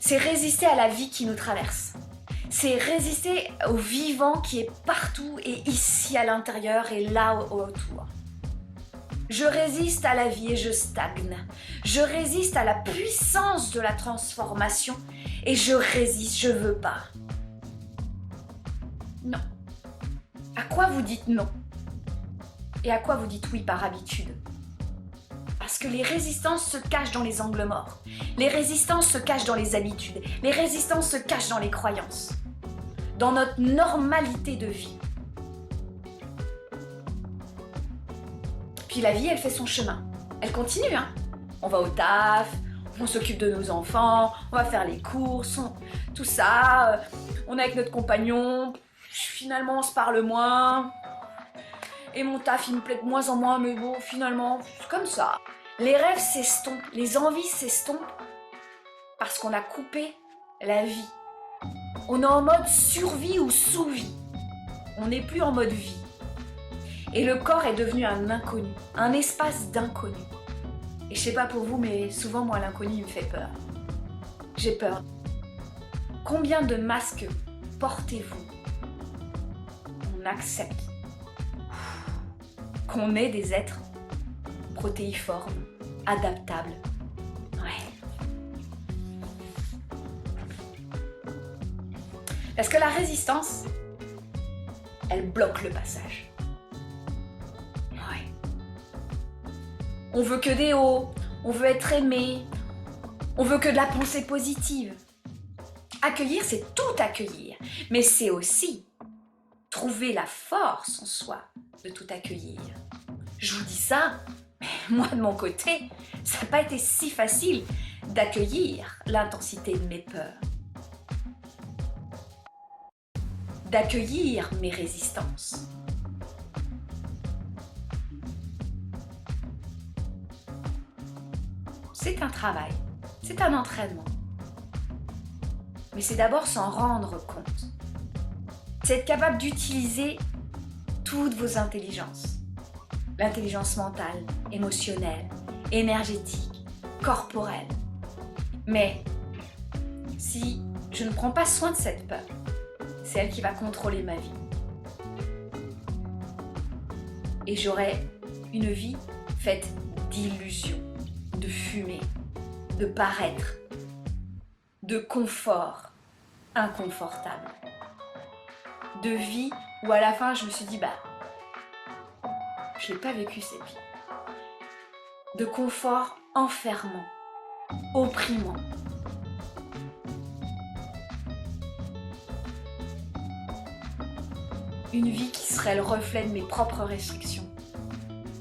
c'est résister à la vie qui nous traverse. C'est résister au vivant qui est partout et ici à l'intérieur et là autour. Je résiste à la vie et je stagne. Je résiste à la puissance de la transformation et je résiste, je veux pas. Non. À quoi vous dites non? Et à quoi vous dites oui par habitude? Parce que les résistances se cachent dans les angles morts. Les résistances se cachent dans les habitudes. Les résistances se cachent dans les croyances. Dans notre normalité de vie. Puis la vie, elle fait son chemin. Elle continue, hein. On va au taf, on s'occupe de nos enfants, on va faire les courses, tout ça. On est avec notre compagnon. Finalement, on se parle moins. Et mon taf, il me plaît de moins en moins, mais bon, finalement, c'est comme ça. Les rêves s'estompent, les envies s'estompent parce qu'on a coupé la vie. On est en mode survie ou sous-vie. On n'est plus en mode vie. Et le corps est devenu un inconnu, un espace d'inconnu. Et je sais pas pour vous, mais souvent, moi, l'inconnu, il me fait peur. J'ai peur. Combien de masques portez-vous? On accepte qu'on est des êtres protéiformes, adaptables. Ouais. Parce que la résistance, elle bloque le passage. Ouais. On veut que des hauts, on veut être aimé, on veut que de la pensée positive. Accueillir, c'est tout accueillir, mais c'est aussi trouver la force en soi de tout accueillir. Je vous dis ça, mais moi de mon côté, ça n'a pas été si facile d'accueillir l'intensité de mes peurs, d'accueillir mes résistances. C'est un travail, c'est un entraînement. Mais c'est d'abord s'en rendre compte. C'est être capable d'utiliser toutes vos intelligences. L'intelligence mentale, émotionnelle, énergétique, corporelle. Mais si je ne prends pas soin de cette peur, c'est elle qui va contrôler ma vie. Et j'aurai une vie faite d'illusions, de fumée, de paraître, de confort inconfortable. De vie où à la fin je me suis dit je n'ai pas vécu cette vie. De confort enfermant, opprimant. Une vie qui serait le reflet de mes propres restrictions,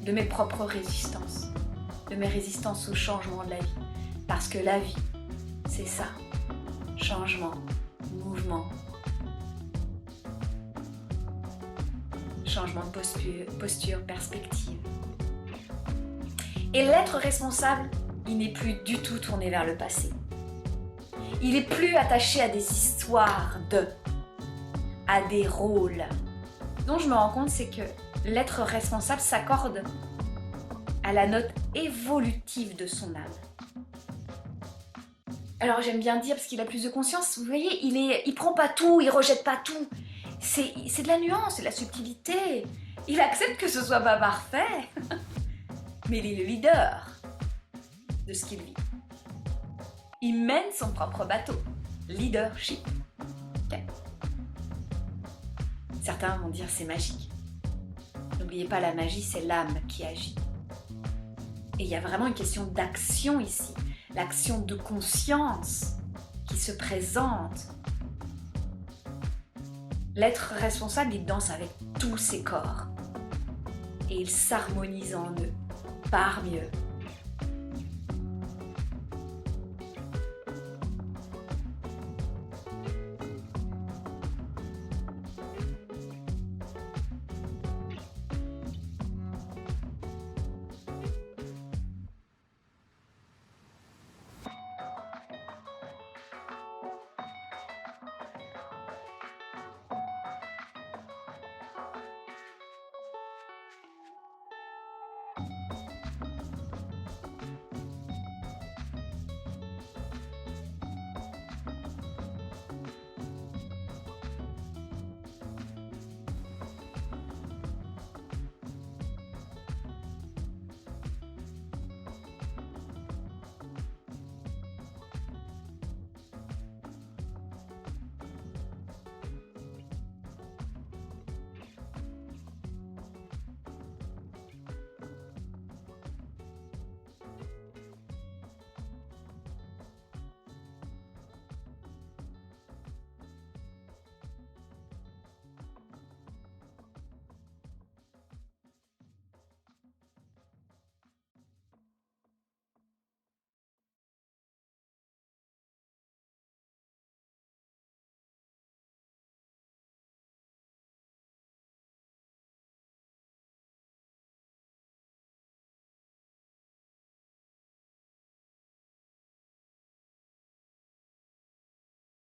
de mes propres résistances, de mes résistances au changement de la vie. Parce que la vie, c'est ça. Changement, mouvement, changement de posture, perspective. Et l'être responsable, il n'est plus du tout tourné vers le passé. Il n'est plus attaché à des histoires à des rôles. Ce dont je me rends compte, c'est que l'être responsable s'accorde à la note évolutive de son âme. Alors j'aime bien dire, parce qu'il a plus de conscience, vous voyez, il prend pas tout, il rejette pas tout. C'est de la nuance, c'est de la subtilité. Il accepte que ce soit pas parfait. Mais il est le leader de ce qu'il vit. Il mène son propre bateau. Leadership. Okay. Certains vont dire c'est magique. N'oubliez pas, la magie, c'est l'âme qui agit. Et il y a vraiment une question d'action ici. L'action de conscience qui se présente. L'être responsable, il danse avec tous ses corps. Et il s'harmonise en eux, par mieux,